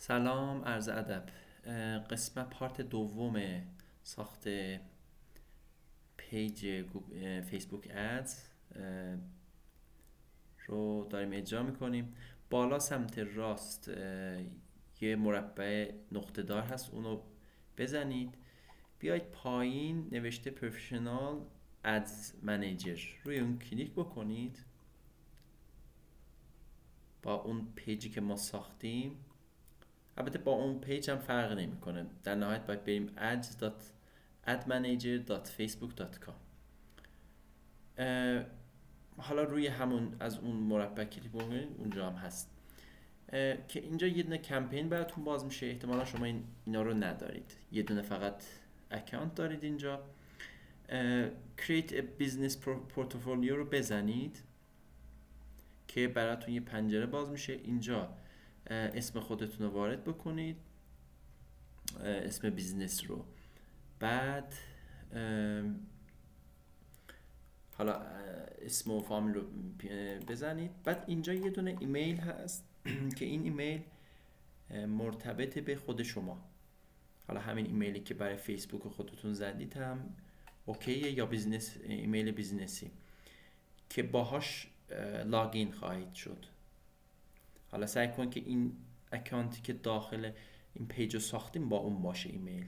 سلام، عرض ادب. قسمت پارت دوم ساخت پیج فیسبوک ادز رو داریم اجرا میکنیم. بالا سمت راست یه مربع نقطه دار هست، اونو بزنید. بیاید پایین نوشته پروفشنال ادز منیجر، روی اون کلیک بکنید. با اون پیجی که ما ساختیم، البته با اون پیج هم فرق نمیکنه، در نهایت باید بریم ads.admanager.facebook.com. حالا روی همون از اون مربع کلیک بکنید، اونجا هم هست که اینجا یه دونه کمپین براتون باز میشه. احتمالا شما اینا رو ندارید، یه دونه فقط اکانت دارید. اینجا create a business portfolio رو بزنید که براتون یه پنجره باز میشه. اینجا اسم خودتون رو وارد بکنید، اسم بیزنس رو، بعد حالا اسم و فامیل رو بزنید. بعد اینجا یه دونه ایمیل هست که این ایمیل مرتبط به خود شما. حالا همین ایمیلی که برای فیسبوک خودتون زدید هم اوکیه، یا بیزنس ایمیل بیزنسی که باهاش لاگین خواهید شد. حالا سعی کن که این اکانتی که داخل این پیج رو ساختیم با اون باشه ایمیل،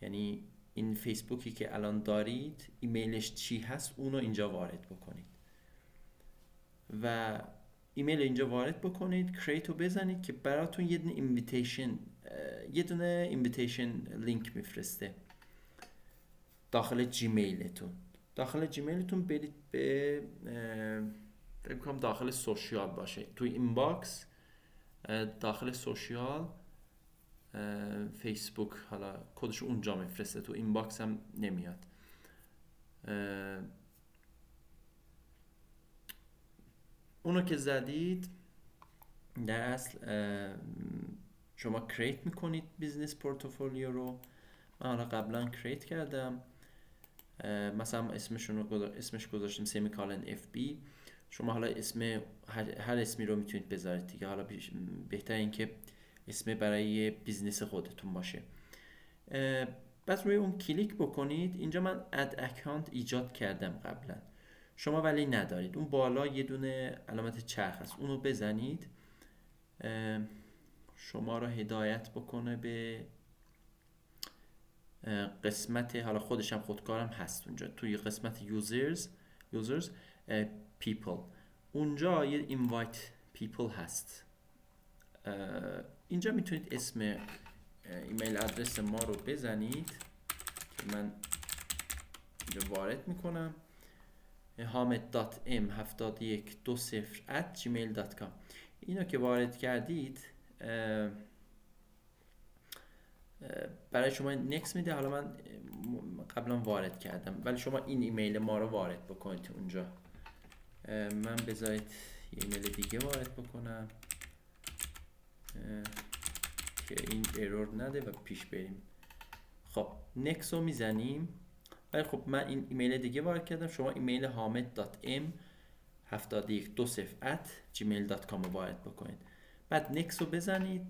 یعنی این فیسبوکی که الان دارید ایمیلش چی هست اونو اینجا وارد بکنید و ایمیل اینجا وارد بکنید. کریت رو بزنید که براتون یه دونه اینویتیشن لینک میفرسته داخل جیمیلتون. داخل جیمیلتون برید به فکر کنم داخل سوشیال باشه، توی اینباکس داخل سوشیال فیسبوک، حالا کدش اونجا میفرسته، تو اینباکس هم نمیاد. اونو که زدید در اصل شما کریت میکنید بیزنس پورتفولیو رو. من حالا قبلا کریت کردم، مثلا اسمش گذاشتیم سمیکالن اف بی. شما حالا هر اسمی رو میتونید بذارید دیگه. حالا بهتر این که اسم برای بیزنس خودتون باشه. بعد روی اون کلیک بکنید. اینجا من اد اکانت ایجاد کردم قبلا، شما ولی ندارید. اون بالا یه دونه علامت چرخ هست، اونو بزنید. شما رو هدایت بکنه به قسمت، حالا خودش هم خودکارم هست اونجا توی قسمت users people. اونجا یه invite people هست. اینجا میتونید اسم ایمیل آدرس ما رو بزنید که من اینجا وارد میکنم، hamid.m7120@gmail.com. اینو که وارد کردید برای شما نکس میده. حالا من قبلا وارد کردم ولی شما این ایمیل ما رو وارد بکنید اونجا. من بذارید یه ایمیل دیگه وارد بکنم که این ایرور نده و پیش بریم. خب نکس رو میزنیم. ولی خب من این ایمیل دیگه وارد کردم، شما ایمیل hamid.m7120@gmail.com رو وارد بکنید. بعد نکس رو بزنید.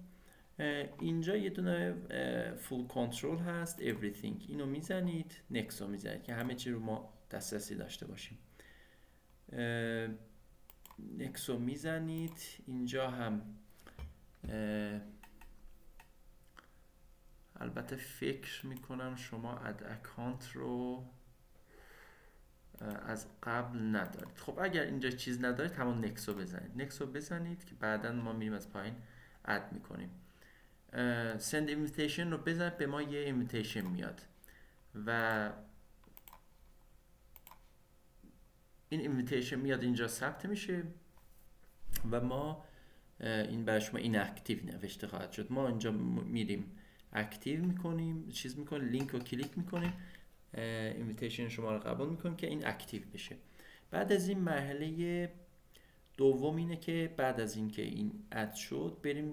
اینجا یه دونه فول کنترل هست everything، اینو میزنید. نکس رو میزنید که همه چی رو ما دسترسی داشته باشیم. نکس رو میزنید. اینجا هم البته فکر میکنم شما اد اکانت رو از قبل ندارید. خب اگر اینجا چیز ندارید همون نکس رو بزنید. نکس رو بزنید که بعدا ما میریم از پایین اد میکنیم. send invitation رو بزنید، به ما یه invitation میاد و این invitation میاد اینجا ثبت میشه و ما این برای شما این اکتیو نوشته خواهد شد. ما اینجا میریم اکتیو میکنیم، چیز میکنیم، لینک رو کلیک میکنیم، اینویتیشن شما رو قبول میکنیم که این اکتیو بشه. بعد از این مرحله دوم اینه که بعد از این که این اد شد بریم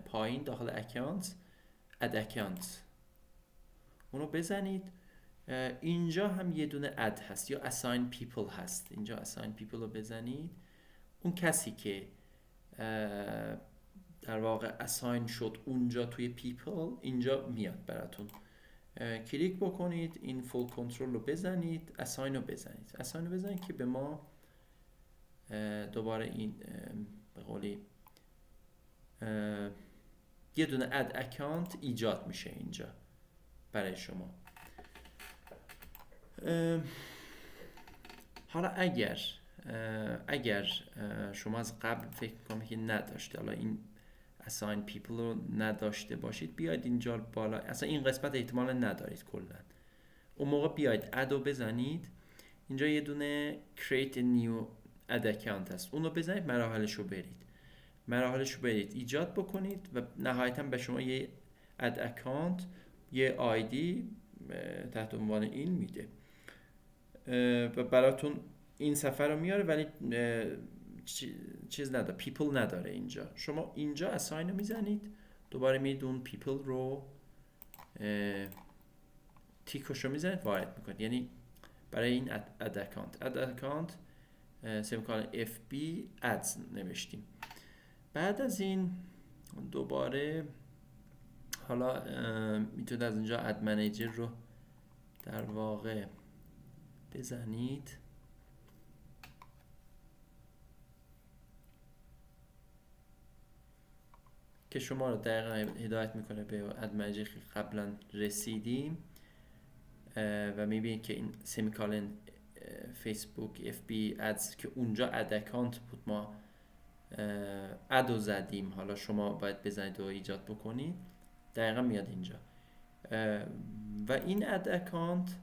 پایین داخل اکانت، اد اکانت اونو بزنید. اینجا هم یه دونه اد هست یا assign people هست. اینجا assign people رو بزنید. اون کسی که در واقع اساین شد اونجا توی پیپل، اینجا میاد براتون. کلیک بکنید، این فول کنترل رو بزنید، اساین رو بزنید که به ما دوباره این به قولی یه دونه اد اکانت ایجاد میشه اینجا برای شما. حالا اگر شما از قبل فکر میکنم که نداشته، حالا این assign people رو نداشته باشید، بیاید اینجا بالا، اصلا این قسمت احتمالا ندارید کلا، اون موقع بیاید اد رو بزنید، اینجا یه دونه create a new ad account هست، اون رو بزنید، مراحلش رو برید ایجاد بکنید و نهایتا به شما یه اد اکانت، یه آیدی تحت عنوان این میده و براتون این صفحه رو میاره، ولی چیز نداره، پیپل نداره اینجا. شما اینجا اساین رو میزنید، دوباره میرید اون پیپل رو تیکش رو میزنید، وارد میکنید، یعنی برای این اد اکانت سمیکالن FB ads نوشتیم. بعد از این دوباره حالا میتونید از اینجا اد منیجر رو در واقع بزنید که شما رو دقیقا هدایت میکنه به اد منیجر که قبلا رسیدیم و میبینید که این سمیکالن فیسبوک FB ادز که اونجا اد اکانت بود، ما ادو زدیم، حالا شما باید بزنید و ایجاد بکنید، دقیقا میاد اینجا. و این اد اکانت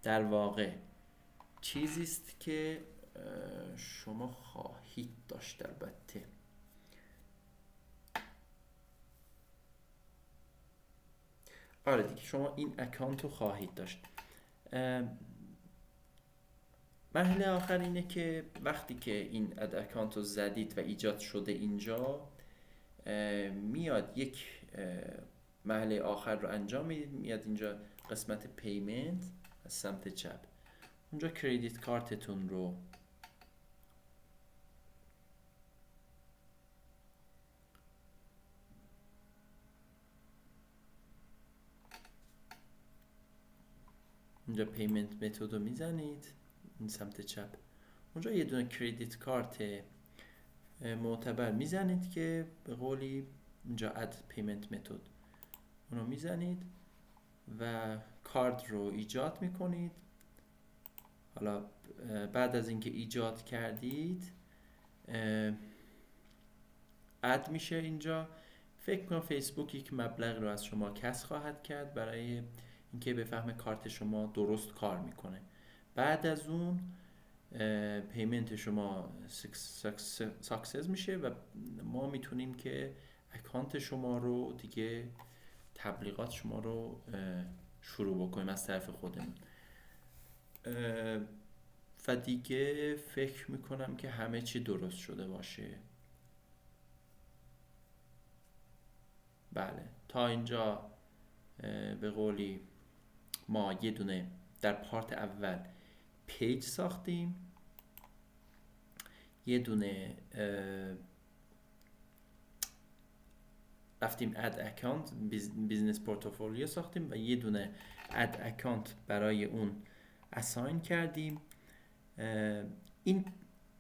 در واقع چیزیست که شما خواهید داشت. البته آره دیگه، شما این اکانت رو خواهید داشت. مرحله آخر اینه که وقتی که این اد اکانت رو زدید و ایجاد شده اینجا، میاد یک مرحله آخر رو انجام میدید، میاد اینجا قسمت پیمنت از سمت چپ، اونجا کریدیت کارتتون رو اینجا پیمنت متد رو میزنید این سمت چپ، اونجا یه دونه کریدیت کارت معتبر میزنید که به قولی اینجا اد پیمنت متد، اونو میزنید و کارت رو ایجاد میکنید. حالا بعد از اینکه ایجاد کردید اد میشه اینجا. فکر کنم فیسبوک یک مبلغ رو از شما کسب خواهد کرد برای اینکه بفهمه کارت شما درست کار میکنه. بعد از اون پیمنت شما ساکسس میشه و ما میتونیم که اکانت شما رو دیگه، تبلیغات شما رو شروع بکنیم از طرف خودمون. و دیگه فکر میکنم که همه چی درست شده باشه. بله، تا اینجا به قولی ما یه دونه در پارت اول پیج ساختیم، یه دونه رفتیم اد اکانت بیزنس پورتفولیو ساختیم و یه دونه اد اکانت برای اون اساین کردیم.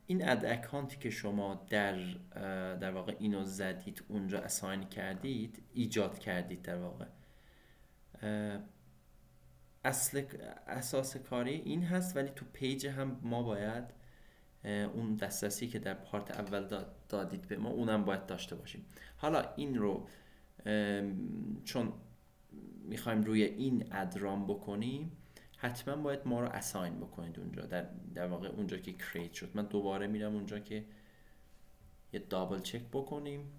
این اد اکانتی که شما در واقع اینو زدید اونجا اساین کردید، ایجاد کردید، در واقع اساس کاری این هست، ولی تو پیج هم ما باید اون دسترسی که در پارت اول دادید به ما، اونم باید داشته باشیم. حالا این رو چون میخوایم روی این اد رام بکنیم، حتما باید ما رو اساین بکنید اونجا، در واقع اونجا که کریت شد. من دوباره میرم اونجا که یه دابل چک بکنیم.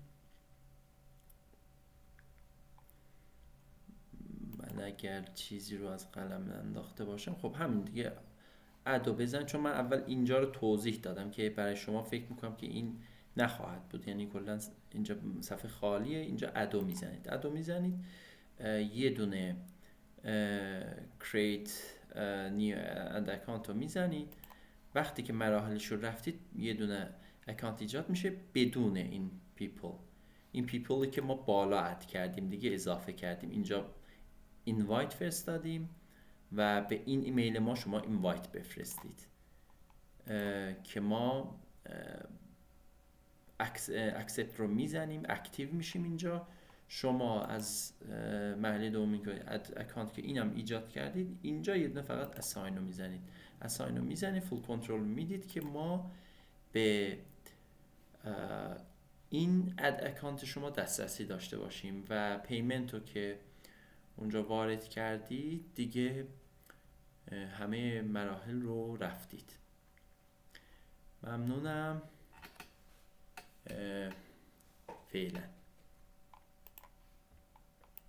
من اگر چیزی رو از قلم انداخته باشم، خب همین دیگه، ادو بزن، چون من اول اینجا رو توضیح دادم که برای شما فکر میکنم که این نخواهد بود، یعنی کلا اینجا صفحه خالیه، اینجا ادو میزنید یه دونه create new ad account رو میزنید. وقتی که مراحلش رو رفتید یه دونه اکانت ایجاد میشه بدون این people. این پیپلی که ما بالا اد کردیم دیگه اضافه کردیم، اینجا اینوایت فرستادیم و به این ایمیل ما شما اینوایت بفرستید که ما اکسپت رو میزنیم، اکتیو میشیم. اینجا شما از مرحله دومی که اکانت که اینم ایجاد کردید، اینجا یه دونه فقط اساین رو میزنید، اساین رو میزنید، فول کنترل میدید که ما به این اد اکانت شما دسترسی داشته باشیم و پیمنت رو که اونجا وارد کردید دیگه همه مراحل رو رفتید. ممنونم. فعلا